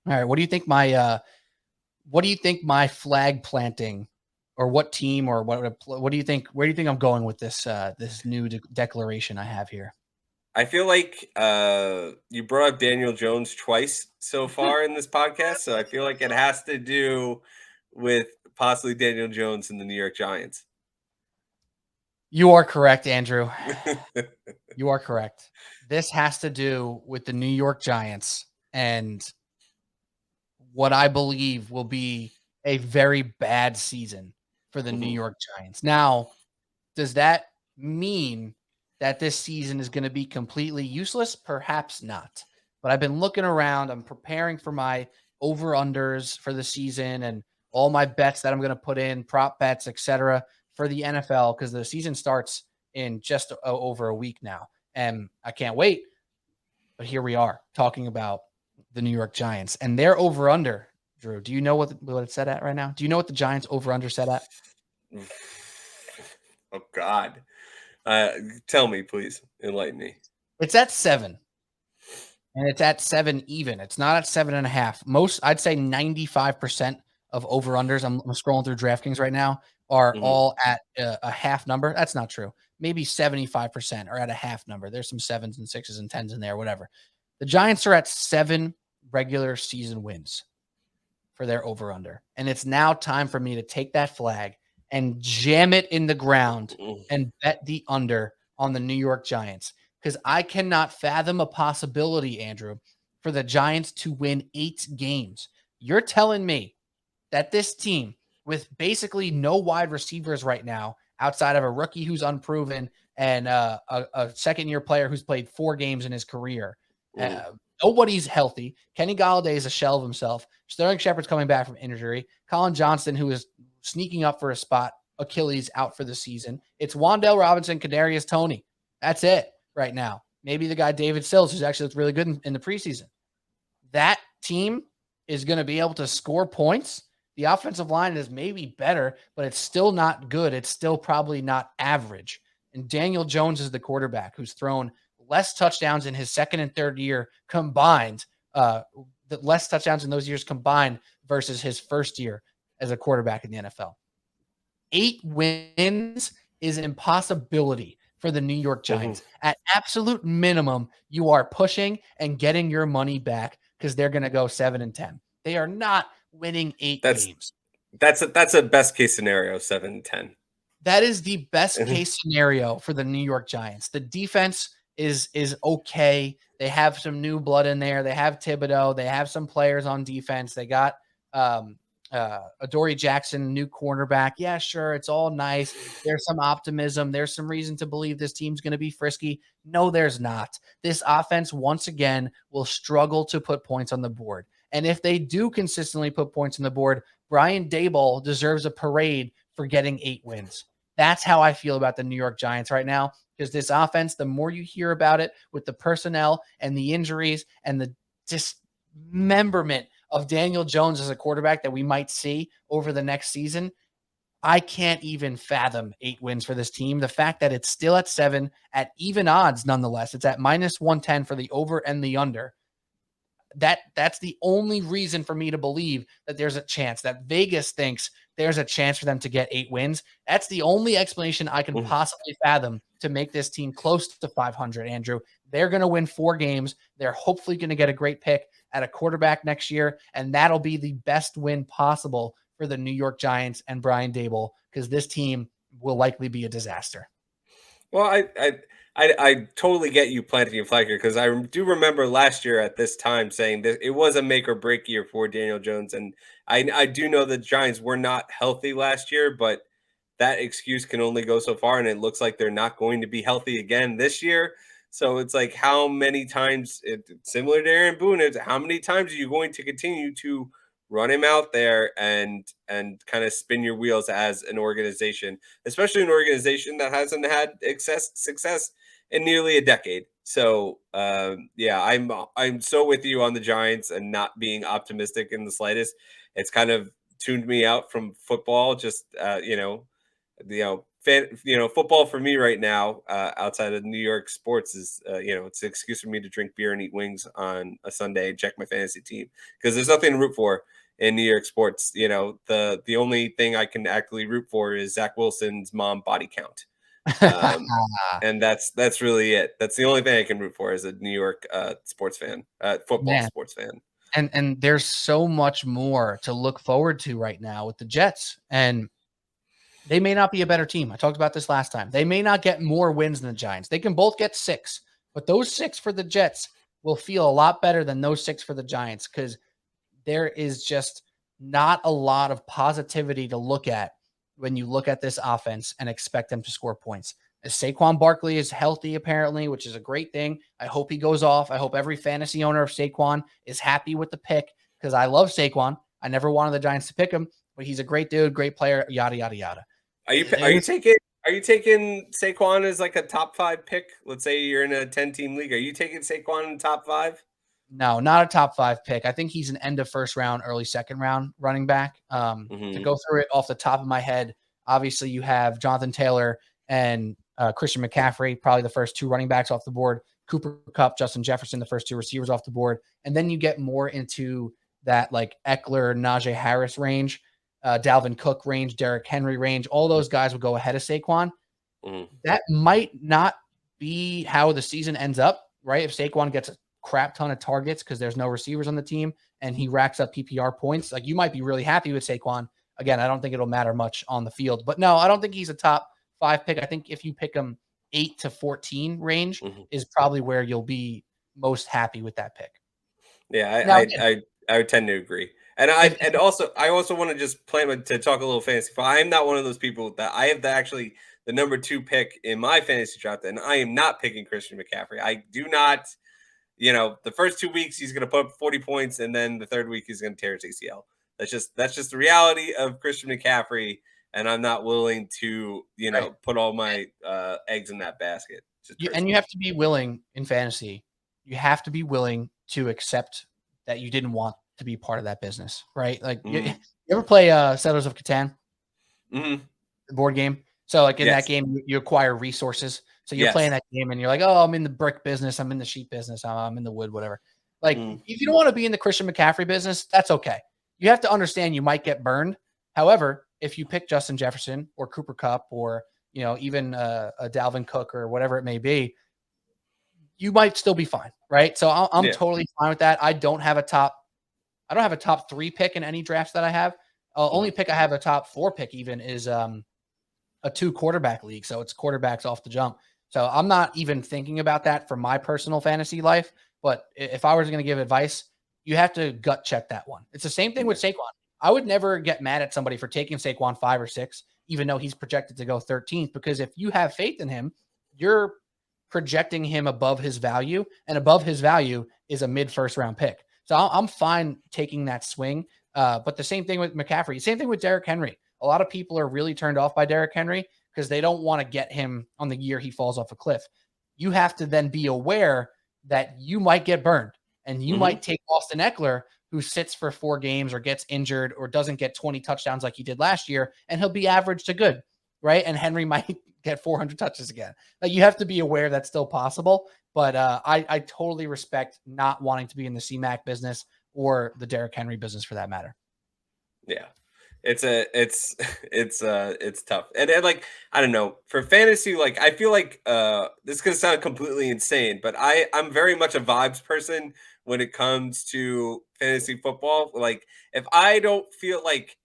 All right. What do you think my flag planting, or what team, or what do you think? Where do you think I'm going with this new declaration I have here? I feel like you brought up Daniel Jones twice so far in this podcast, so I feel like it has to do with possibly Daniel Jones and the New York Giants. You are correct, Andrew. You are correct. This has to do with the New York Giants and what I believe will be a very bad season for the New Mhm. York Giants. Now, does that mean that this season is going to be completely useless? Perhaps not. But I've been looking around. I'm preparing for my over unders for the season and all my bets that I'm going to put in, prop bets, etc., for the NFL, because the season starts in just over a week now. And I can't wait. But here we are talking about the New York Giants and their over under. Drew, do you know what it's set at right now? Do you know what the Giants over under set at? Oh God. Uh, Tell me, please, enlighten me. It's at 7. And it's at 7 even. It's not at 7.5. Most, I'd say 95% of over unders. I'm scrolling through DraftKings right now, are Hmm. all at a half number. That's not true. Maybe 75% are at a half number. There's some sevens and sixes and tens in there, whatever. The Giants are at 7 regular season wins for their over under. And it's now time for me to take that flag and jam it in the ground and bet the under on the New York Giants, because I cannot fathom a possibility, Andrew, for the Giants to win 8 games. You're telling me that this team, with basically no wide receivers right now, outside of a rookie who's unproven and a second year player who's played 4 games in his career, Hmm. nobody's healthy. Kenny Galladay is a shell of himself. Sterling Shepard's coming back from injury. Colin Johnston, who is sneaking up for a spot, Achilles out for the season. It's Wan'Dale Robinson, Kadarius Toney. That's it right now. Maybe the guy David Sills, who's actually looked really good in the preseason. That team is going to be able to score points. The offensive line is maybe better, but it's still not good. It's still probably not average. And Daniel Jones is the quarterback who's thrown less touchdowns in his second and third year combined, the less touchdowns in those years combined versus his first year as a quarterback in the NFL. 8 wins is an impossibility for the New York Hmm. Giants. At absolute minimum, you are pushing and getting your money back because they're going to go 7-10. They are not winning 8 That's games. that's a best case scenario, 7-10. That is the best case scenario for the New York Giants. The defense is okay. They have some new blood in there. They have Thibodeau. They have some players on defense. They got Adoree Jackson, new cornerback. Yeah, sure, it's all nice. There's some optimism. There's some reason to believe this team's going to be frisky. No, there's not. This offense once again will struggle to put points on the board. And if they do consistently put points on the board, Brian Daboll deserves a parade for getting 8 wins. That's how I feel about the New York Giants right now, because this offense, the more you hear about it with the personnel and the injuries and the dismemberment of Daniel Jones as a quarterback that we might see over the next season, I can't even fathom 8 wins for this team. The fact that it's still at 7 at even odds, nonetheless, it's at minus 110 for the over and the under. That's the only reason for me to believe that there's a chance that Vegas thinks there's a chance for them to get 8 wins. That's the only explanation I can possibly fathom to make this team close to 500, Andrew. They're going to win 4 games. They're hopefully going to get a great pick at a quarterback next year, and that'll be the best win possible for the New York Giants and Brian Daboll, because this team will likely be a disaster. Well, I totally get you planting your flag here because I do remember last year at this time saying that it was a make or break year for Daniel Jones, and I do know the Giants were not healthy last year, but that excuse can only go so far, and it looks like they're not going to be healthy again this year. So it's like, how many times, similar to Aaron Boone, it's how many times are you going to continue to run him out there and kind of spin your wheels as an organization, especially an organization that hasn't had success in nearly a decade. So yeah, I'm so with you on the Giants and not being optimistic in the slightest. It's kind of tuned me out from football. Just football for me right now, outside of New York sports, is it's an excuse for me to drink beer and eat wings on a Sunday and check my fantasy team because there's nothing to root for in New York sports. The only thing I can actually root for is Zach Wilson's mom body count. Um, and that's really it. That's the only thing I can root for as a New York sports fan, football Man, sports fan. and there's so much more to look forward to right now with the Jets, and they may not be a better team. I talked about this last time. They may not get more wins than the Giants. They can both get 6, but those 6 for the Jets will feel a lot better than those 6 for the Giants because there is just not a lot of positivity to look at when you look at this offense and expect them to score points. As Saquon Barkley is healthy, apparently, which is a great thing. I hope he goes off. I hope every fantasy owner of Saquon is happy with the pick because I love Saquon. I never wanted the Giants to pick him, but he's a great dude, great player, yada, yada, yada. Are you taking Saquon as like a top 5 pick? Let's say you're in a 10-team league. Are you taking Saquon in the top 5? No, not a top 5 pick. I think he's an end of first round, early second round running back. To Hmm. go through it off the top of my head, obviously you have Jonathan Taylor and Christian McCaffrey, probably the first 2 running backs off the board. Cooper Kupp, Justin Jefferson, the first 2 receivers off the board. And then you get more into that like Eckler, Najee Harris range, Dalvin Cook range, Derrick Henry range. All those guys will go ahead of Saquon. Hmm. That might not be how the season ends up, right? If Saquon gets a crap ton of targets because there's no receivers on the team and he racks up PPR points, like you might be really happy with Saquon. Again, I don't think it'll matter much on the field, but no, I don't think he's a top 5 pick. I think if you pick him 8 to 14 range Hmm. is probably where you'll be most happy with that pick. Yeah, Now, again, I would tend to agree. And if I also want to just plan to talk a little fantasy. I am not one of those people that I have actually the number 2 pick in my fantasy draft, and I am not picking Christian McCaffrey. I do not. The first 2 weeks he's going to put up 40 points, and then the third week he's going to tear his ACL. That's just the reality of Christian McCaffrey, and I'm not willing to right, put all my eggs in that basket. Just you personally. have to be willing in fantasy. You have to be willing to accept that you didn't want to be part of that business, right? Like you Hmm. ever play Settlers of Catan, Hmm. the board game? So like in that Yes. game, you acquire resources. So you're playing Yes. that game and you're like, oh, I'm in the brick business, I'm in the sheep business, I'm in the wood, whatever. Like Mm. if you don't want to be in the Christian McCaffrey business, that's okay. You have to understand you might get burned. However, if you pick Justin Jefferson or Cooper Cup or even a Dalvin Cook or whatever it may be, you might still be fine, right? So I'm Yeah. totally fine with that. I don't have a top 3 pick in any drafts that I have. Only Hmm. pick I have a top 4 pick even is a 2 quarterback league, so it's quarterbacks off the jump. So I'm not even thinking about that for my personal fantasy life. But if I was going to give advice, you have to gut check that one. It's the same thing with Yeah. Saquon. I would never get mad at somebody for taking Saquon 5 or 6, even though he's projected to go 13th, because if you have faith in him, you're projecting him above his value, and above his value is a mid first round pick. So I'm fine taking that swing. But the same thing with McCaffrey, same thing with Derrick Henry. A lot of people are really turned off by Derrick Henry because they don't want to get him on the year he falls off a cliff. You have to then be aware that you might get burned and you Hmm. might take Austin Eckler, who sits for 4 games or gets injured or doesn't get 20 touchdowns like he did last year, and he'll be average to good, right? And Henry might get 400 touches again. Like you have to be aware that's still possible. But I totally respect not wanting to be in the CMAC business or the Derrick Henry business for that matter. Yeah. It's tough. And like I don't know, for fantasy, like I feel like this is gonna sound completely insane, but I'm very much a vibes person when it comes to fantasy football. Like if I don't feel like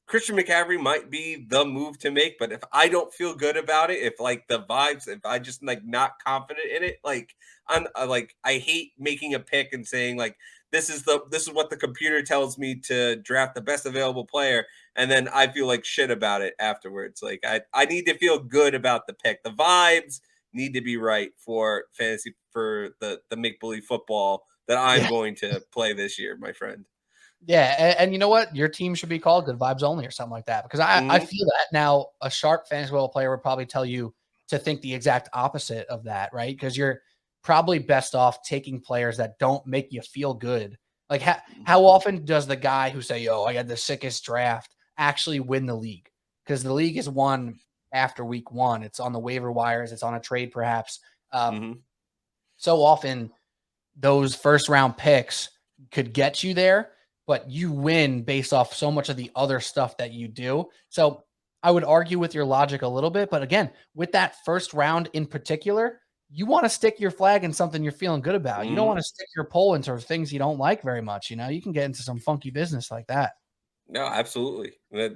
Christian McCaffrey might be the move to make, but if I don't feel good about it, if like the vibes, if I just like not confident in it, like I hate making a pick and saying like this is what the computer tells me to draft the best available player, and then I feel like shit about it afterwards. Like I need to feel good about the pick. The vibes need to be right for fantasy for the make believe football that I'm Yeah. going to play this year, my friend. Yeah, and you know what? Your team should be called Good Vibes Only or something like that because I Hmm. feel that. Now, a sharp fantasy football player would probably tell you to think the exact opposite of that, right? Because you're probably best off taking players that don't make you feel good. Like how often does the guy who say, "Yo, I got the sickest draft," actually win the league? Because the league is won after week 1. It's on the waiver wires. It's on a trade, perhaps. Mhm. So often those first round picks could get you there, but you win based off so much of the other stuff that you do. So I would argue with your logic a little bit, but again, with that first round in particular, you want to stick your flag in something you're feeling good about. You don't want Mhm. to stick your pole into things you don't like very much. You can get into some funky business like that. No, absolutely. Yeah,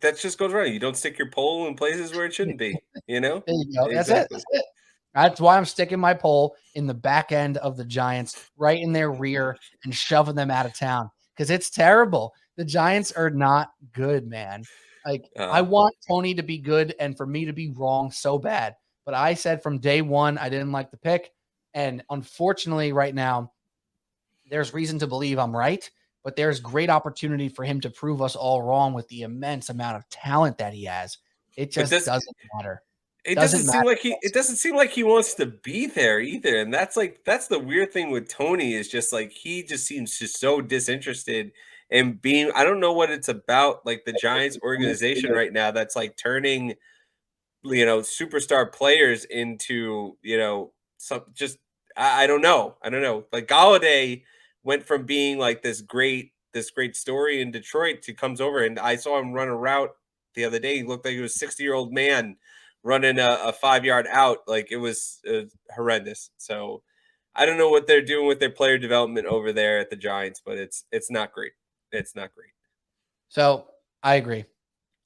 that just goes right. You don't stick your pole in places where it shouldn't be, you know? There you go. That's it. Exactly. That's it. That's why I'm sticking my pole in the back end of the Giants, right in their rear, and shoving them out of town because it's terrible. The Giants are not good, man. Like, I Uh, want Tony to be good and for me to be wrong so bad. But I said from day one, I didn't like the pick. And unfortunately, right now, there's reason to believe I'm right, but there's great opportunity for him to prove us all wrong with the immense amount of talent that he has. It but just doesn't matter. it Doesn't doesn't seem matter. like he wants to be there either, and that's the weird thing with Tony is just like he just seems just so disinterested in being. I don't know what it's about, like the Giants organization right now that's like turning superstar players into some just I don't know. I don't know. Like Galladay went from being like this great story in Detroit to comes over and I saw him run a route the other day. He looked like he was a 60-year-old man running a 5 yard out. Like it was horrendous. So I don't know what they're doing with their player development over there at the Giants, but it's not great. It's not great. So I agree.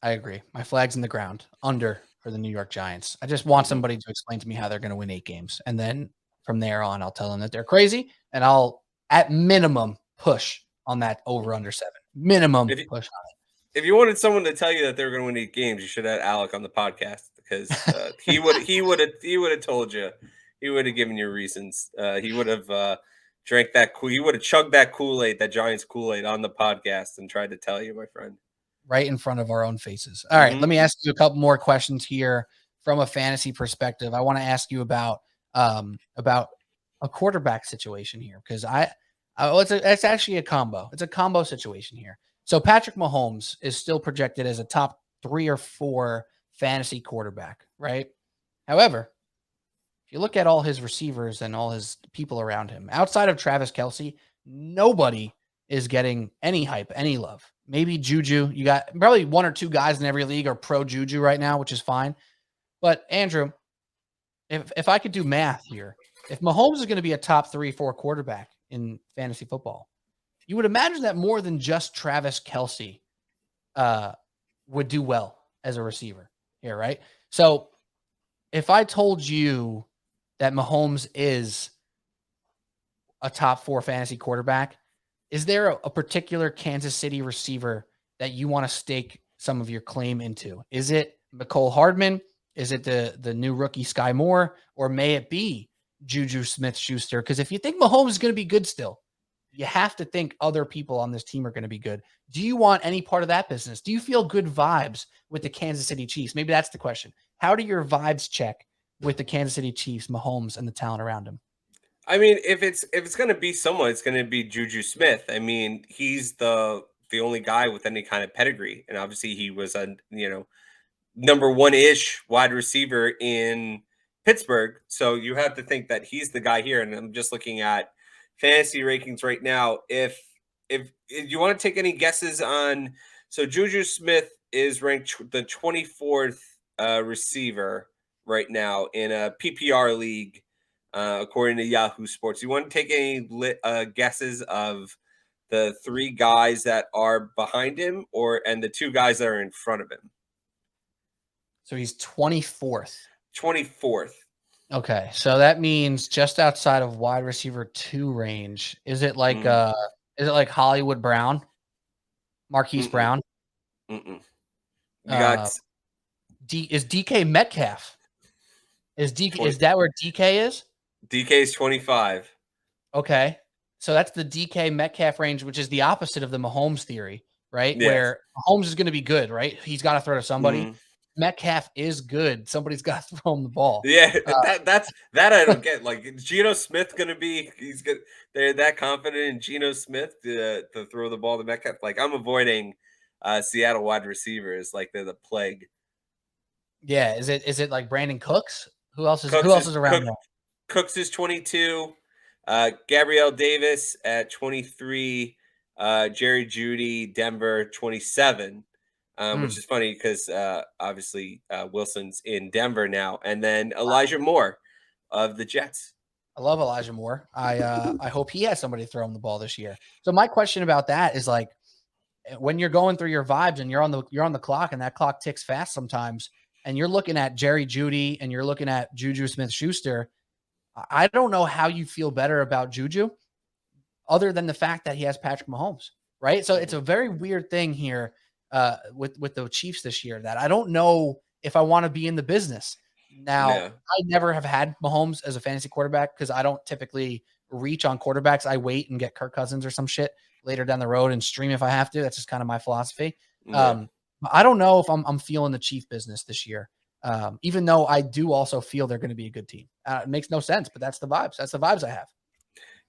I agree. My flag's in the ground under for the New York Giants. I just want Hmm. somebody to explain to me how they're going to win 8 games. And then from there on, I'll tell them that they're crazy. And I'll, at minimum, push on that over under 7. Minimum If you, push on if you wanted someone to tell you that they were going to win 8 games, you should have Alec on the podcast because he would have told you. He would have given you reasons. He would have drank that cool. He would have chugged that Kool Aid, that Giants Kool Aid, on the podcast and tried to tell you, my friend. right in front of our own faces. All right. Let Hmm. me ask you a couple more questions here from a fantasy perspective. I want to ask you about a quarterback situation here because it's actually a combo. It's a combo situation here. So Patrick Mahomes is still projected as a top 3 or 4 fantasy quarterback, right? However, if you look at all his receivers and all his people around him, outside of Travis Kelsey, nobody is getting any hype, any love. Maybe Juju. You got probably 1 or 2 guys in every league are pro Juju right now, which is fine. But Andrew, if I could do math here, if Mahomes is going to be a top 3, 4 quarterback in fantasy football, you would imagine that more than just Travis Kelsey uh, would do well as a receiver here, right? So if I told you that Mahomes is a top 4 fantasy quarterback, is there a particular Kansas City receiver that you want to stake some of your claim into? Is it McCole Hardman? Is it the new rookie Sky Moore? Or may it be Juju Smith Schuster? Because if you think Mahomes is going to be good still, you have to think other people on this team are going to be good. Do you want any part of that business? Do you feel good vibes with the Kansas City Chiefs? Maybe that's the question. How do your vibes check with the Kansas City Chiefs, Mahomes, and the talent around him? I mean, if it's gonna be someone, it's gonna be Juju Smith. I mean, he's the only guy with any kind of pedigree, and obviously he was a number one ish wide receiver in Pittsburgh. So you have to think that he's the guy here. And I'm just looking at fantasy rankings right now. If you want to take any guesses on, so Juju Smith is ranked the 24th receiver right now in a PPR league, according to Yahoo Sports. You want to take any guesses of the 3 guys that are behind him, and the 2 guys that are in front of him? So he's 24th. 24th. Okay, so that means just outside of wide receiver 2 range. Mm, Is it like Hollywood Brown, Marquise mm-mm, Brown? mm-mm. You Uh, got is DK Metcalf? Is 20, that where DK is? DK's 25. Okay. So that's the DK Metcalf range, which is the opposite of the Mahomes theory, right? Yes. Where Mahomes is going to be good, right? He's got to throw to somebody. Mm. Metcalf is good. Somebody's got to throw him the ball. Yeah, Uh, that I don't get. Like, is Geno Smith gonna be? He's good. They're that confident in Geno Smith to throw the ball to Metcalf. Like, I'm avoiding Seattle wide receivers like they're the plague. Yeah, is it like Brandon Cooks? Who Cooks else is is around there? Cooks is 22. Gabrielle Davis at 23. Jerry Judy, Denver, 27. Which Mm, is funny because obviously Wilson's in Denver now, and then Elijah Moore of the Jets. I love Elijah Moore. I hope he has somebody to throw him the ball this year. So my question about that is like when you're going through your vibes and you're on the clock and that clock ticks fast sometimes, and you're looking at Jerry Judy and you're looking at Juju Smith Schuster. I don't know how you feel better about Juju other than the fact that he has Patrick Mahomes, right? So it's Mhm. a very weird thing here with the Chiefs this year that I don't know if I want to be in the business. Now, Yeah, I never have had Mahomes as a fantasy quarterback because I don't typically reach on quarterbacks. I wait and get Kirk Cousins or some shit later down the road and stream if I have to. That's just kind of my philosophy. yeah. But I don't know if I'm feeling the Chief business this year. Even though I do also feel they're going to be a good team. It makes no sense, but that's the vibes. That's the vibes I have.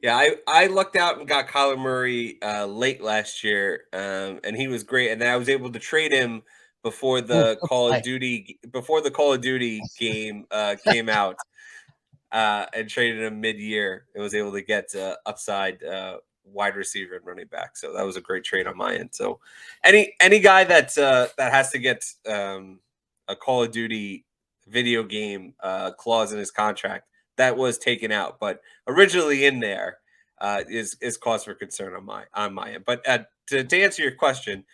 Yeah, I lucked out and got Kyler Murray late last year, and he was great. And then I was able to trade him Ooh, good play. Before the Call of Duty game came out, and traded him mid-year. And was able to get upside wide receiver and running back. So that was a great trade on my end. So any guy that has to get a Call of Duty video game clause in his contract that was taken out, but originally in there is cause for concern on my end. But to answer your question,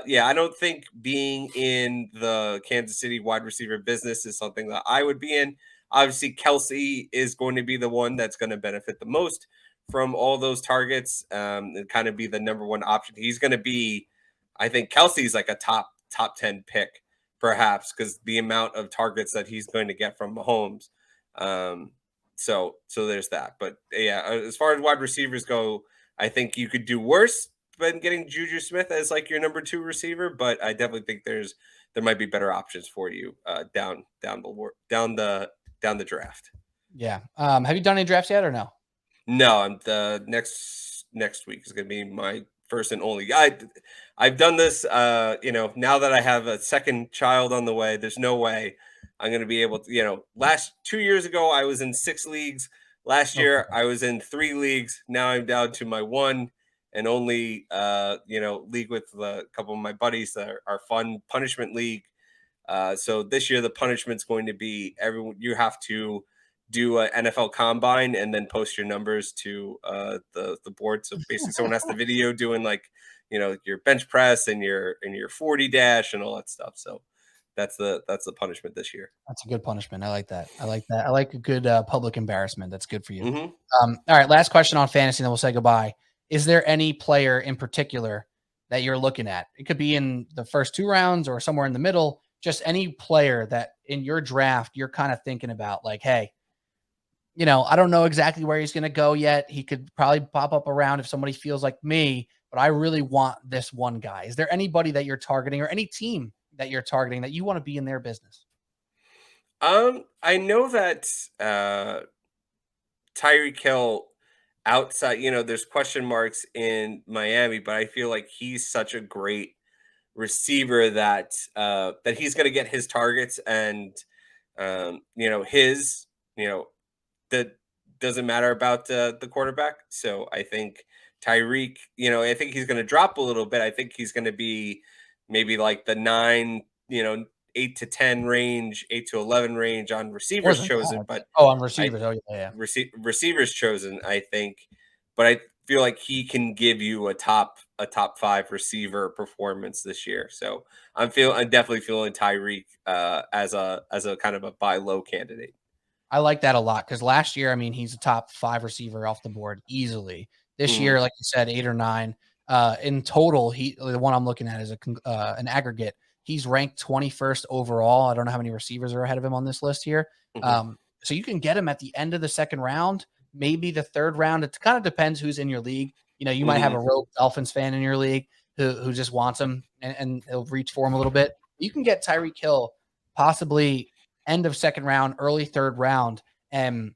yeah, I don't think being in the Kansas City wide receiver business is something that I would be in. Obviously, Kelsey is going to be the one that's going to benefit the most from all those targets, and kind of be the number one option. He's going to be, I think, Kelsey's like a top 10 pick, perhaps, because the amount of targets that he's going to get from Mahomes. Um, so there's that. But yeah, as far as wide receivers go, I think you could do worse than getting Juju Smith as like your number two receiver. But I definitely think there might be better options for you down the draft. Yeah. Have you done any drafts yet or no? No, I'm the next week is going to be my first and only. I've done this. Now that I have a second child on the way, there's no way I'm going to be able to. Last 2 years ago I was in 6 leagues. Last year Okay. I was in 3 leagues. Now I'm down to my one and only league with a couple of my buddies that are fun punishment league. So this year the punishment's going to be everyone. You have to do an NFL combine and then post your numbers to the board. So basically, someone has the video doing like your bench press and your 40 dash and all that stuff. So that's the punishment this year. That's a good punishment. I like that. I like that. I like a good public embarrassment. That's good for you. Hmm. All right. Last question on fantasy, and then we'll say goodbye. Is there any player in particular that you're looking at? It could be in the first 2 rounds or somewhere in the middle. Just any player that in your draft you're kind of thinking about, like, hey, I don't know exactly where he's going to go yet. He could probably pop up around if somebody feels like me, but I really want this one guy. Is there anybody that you're targeting or any team that you're targeting that you want to be in their business? I know that Tyreek Hill outside, there's question marks in Miami, but I feel like he's such a great receiver that he's going to get his targets and his that doesn't matter about the quarterback. So I think Tyreek, I think he's going to drop a little bit. I think he's going to be maybe like the 8 to 10 range, 8 to 11 range on More receivers than chosen, that. but Oh, on I receivers. Oh, yeah, yeah. receivers chosen. I think, but I feel like he can give you a top five receiver performance this year. So I'm definitely feeling Tyreek as a kind of a buy low candidate. I like that a lot because last year, I mean, he's a top 5 receiver off the board easily. This Hmm. year, like you said, 8 or 9. In total, the one I'm looking at is an aggregate. He's ranked 21st overall. I don't know how many receivers are ahead of him on this list here. Hmm. So you can get him at the end of the second round, maybe the third round. It kind of depends who's in your league. You might have Hmm. a rogue Dolphins fan in your league who just wants him and he'll reach for him a little bit. You can get Tyreek Hill possibly end of second round, early third round, and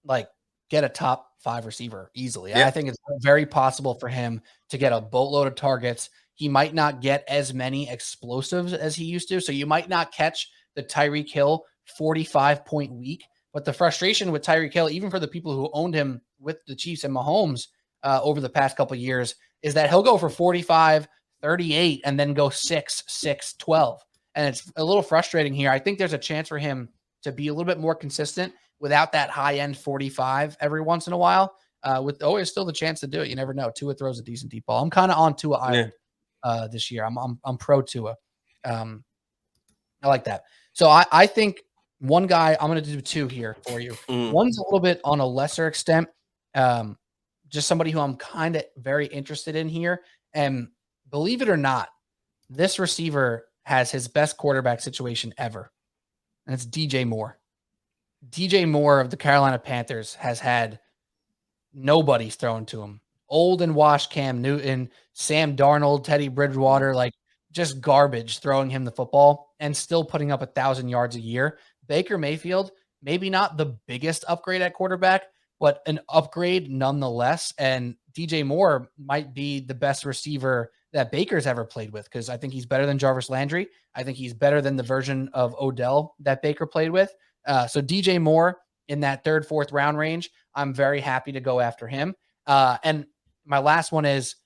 like get a top 5 receiver easily. I Yeah. think it's very possible for him to get a boatload of targets. He might not get as many explosives as he used to. So you might not catch the Tyreek Hill 45-point week. But the frustration with Tyreek Hill, even for the people who owned him with the Chiefs and Mahomes over the past couple of years, is that he'll go for 45, 38, and then go 6, 6, 12. And it's a little frustrating here. I think there's a chance for him to be a little bit more consistent without that high end 45 every once in a while. With always still the chance to do it. You never know. Tua throws a decent deep ball. I'm kind of on Tua Yeah. Island this year. I'm pro Tua. I like that. So I think one guy, I'm going to do two here for you. One's a little bit on a lesser extent. Just somebody who I'm kind of very interested in here. And believe it or not, this receiver has his best quarterback situation ever. And it's DJ Moore. DJ Moore of the Carolina Panthers has had nobody's thrown to him. Old and washed Cam Newton, Sam Darnold, Teddy Bridgewater, like just garbage throwing him the football and still putting up 1,000 yards a year. Baker Mayfield, maybe not the biggest upgrade at quarterback, but an upgrade nonetheless. And DJ Moore might be the best receiver that Baker's ever played with, because I think he's better than Jarvis Landry. I think he's better than the version of Odell that Baker played with. So DJ Moore in that third, fourth round range, I'm very happy to go after him. And my last one is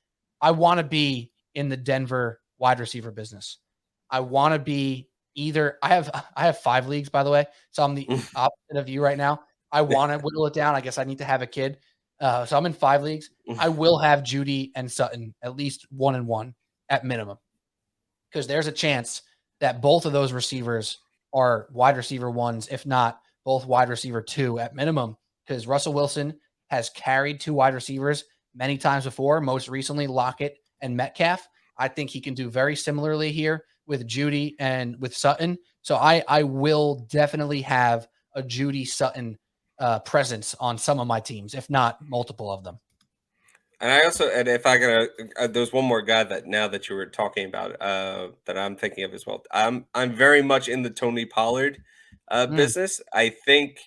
I want to be in the Denver wide receiver business. I want to be either I have 5 leagues, by the way. So I'm the opposite of you right now. I want to whittle it down. I guess I need to have a kid. So I'm in 5 leagues. I will have Judy and Sutton at least 1-1 at minimum, because there's a chance that both of those receivers are wide receiver 1s, if not both wide receiver 2 at minimum, because Russell Wilson has carried 2 wide receivers many times before, most recently Lockett and Metcalf. I think he can do very similarly here with Judy and with Sutton. So I will definitely have a Judy Sutton presence on some of my teams, if not multiple of them. And I also, and if I can, there's one more guy that now that you were talking about, that I'm thinking of as well. I'm very much in the Tony Pollard business. I think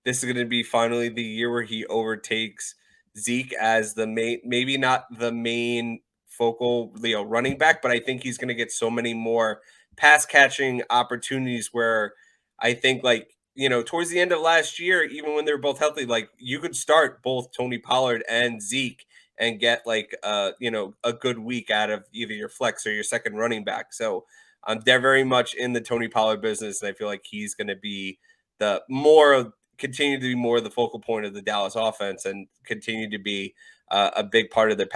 this is going to be finally the year where he overtakes Zeke as the main, maybe not the main focal, running back, but I think he's going to get so many more pass catching opportunities where I think, like, towards the end of last year, even when they were both healthy, like, you could start both Tony Pollard and Zeke and get like a good week out of either your flex or your second running back. So they're very much in the Tony Pollard business, and I feel like he's going to be continue to be more the focal point of the Dallas offense, and continue to be a big part of their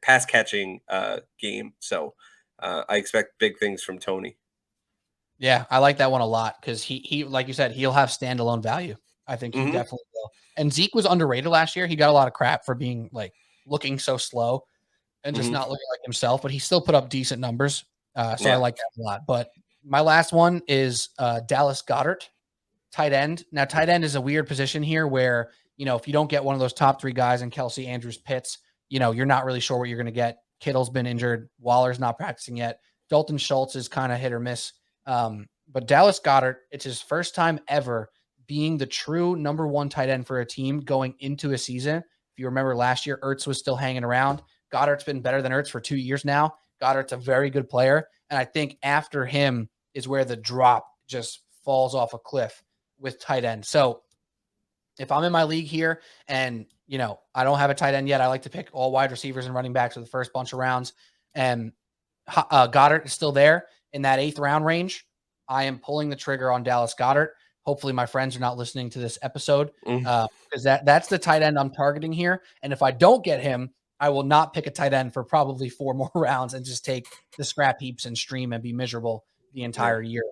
pass catching game. So I expect big things from Tony. Yeah, I like that one a lot, because he like you said, he'll have standalone value. I think he definitely will. And Zeke was underrated last year. He got a lot of crap for being looking so slow and just not looking like himself, but he still put up decent numbers. So I like that a lot. But my last one is Dallas Goedert, tight end. Now, tight end is a weird position here where, if you don't get one of those top 3 guys in Kelsey, Andrews, Pitts, you're not really sure what you're going to get. Kittle's been injured. Waller's not practicing yet. Dalton Schultz is kind of hit or miss. But Dallas Goedert, it's his first time ever being the true number 1 tight end for a team going into a season. If you remember last year, Ertz was still hanging around. Goddard's been better than Ertz for 2 years now. Goddard's a very good player. And I think after him is where the drop just falls off a cliff with tight end. So if I'm in my league here and, I don't have a tight end yet, I like to pick all wide receivers and running backs for the first bunch of rounds. And Goddard is still there in that 8th round range. I am pulling the trigger on Dallas Goedert. Hopefully my friends are not listening to this episode, because that's the tight end I'm targeting here. And if I don't get him, I will not pick a tight end for probably 4 more rounds and just take the scrap heaps and stream and be miserable the entire year.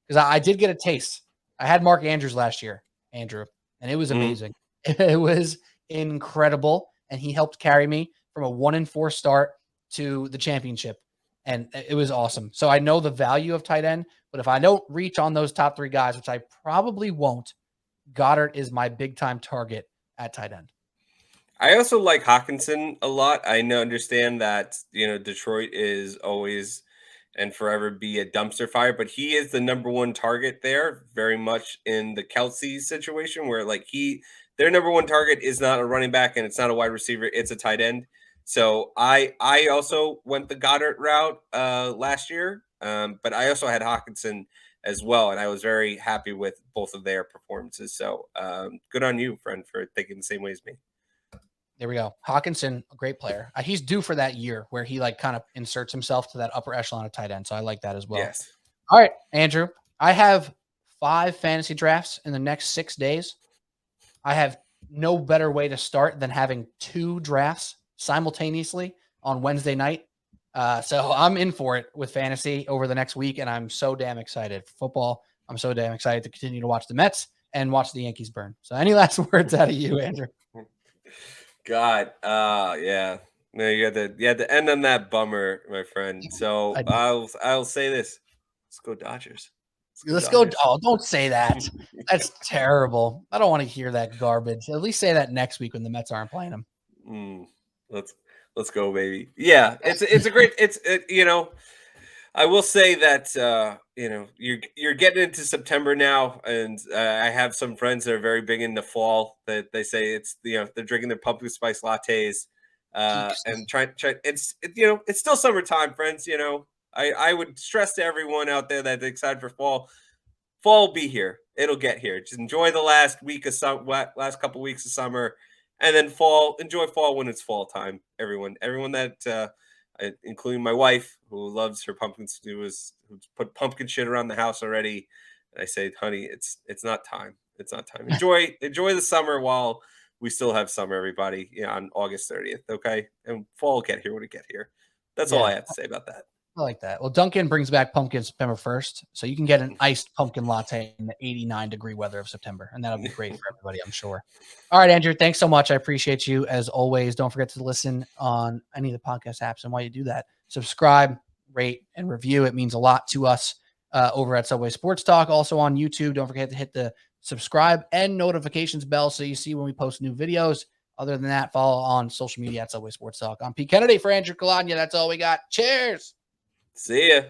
Because I did get a taste. I had Mark Andrews last year, Andrew, and it was amazing. It was incredible. And he helped carry me from a 1-4 start to the championship. And it was awesome. So I know the value of tight end, but if I don't reach on those top 3 guys, which I probably won't, Goddard is my big time target at tight end. I also like Hawkinson a lot. I understand that, Detroit is always and forever be a dumpster fire, but he is the number 1 target there, very much in the Kelsey situation where their number 1 target is not a running back and it's not a wide receiver, it's a tight end. So I also went the Goddard route last year, but I also had Hawkinson as well. And I was very happy with both of their performances. So good on you, friend, for thinking the same way as me. There we go. Hawkinson, a great player. He's due for that year where he like kind of inserts himself to that upper echelon of tight end. So I like that as well. Yes. All right, Andrew. I have 5 fantasy drafts in the next 6 days. I have no better way to start than having 2 drafts simultaneously on Wednesday night. So I'm in for it with fantasy over the next week, and I'm so damn excited for football. I'm so damn excited to continue to watch the Mets and watch the Yankees burn. So any last words out of you, Andrew? God, yeah. No, you had to end on that bummer, my friend. So I'll say this: let's go Dodgers. Let's go. Oh, don't say that. That's terrible. I don't want to hear that garbage. At least say that next week when the Mets aren't playing them. Let's go, baby. Yeah, it's a great. I will say that you're getting into September now, and I have some friends that are very big into fall. That they say it's they're drinking their pumpkin spice lattes, and try. It's still summertime, friends. I would stress to everyone out there that's excited for fall. Fall will be here. It'll get here. Just enjoy the last couple weeks of summer, and then fall. Enjoy fall when it's fall time. Everyone that. Including my wife, who loves her pumpkins, who's put pumpkin shit around the house already. And I say, honey, it's not time. It's not time. Enjoy the summer while we still have summer, everybody. On August 30th, okay? And fall will get here when it get here. That's all I have to say about that. I like that. Well, Dunkin' brings back pumpkin September 1st, so you can get an iced pumpkin latte in the 89-degree weather of September, and that'll be great for everybody, I'm sure. All right, Andrew, thanks so much. I appreciate you as always. Don't forget to listen on any of the podcast apps, and while you do that, subscribe, rate, and review. It means a lot to us over at Subway Sports Talk. Also on YouTube, don't forget to hit the subscribe and notifications bell so you see when we post new videos. Other than that, follow on social media at Subway Sports Talk. I'm Pete Kennedy for Andrew Calagna. That's all we got. Cheers. See ya.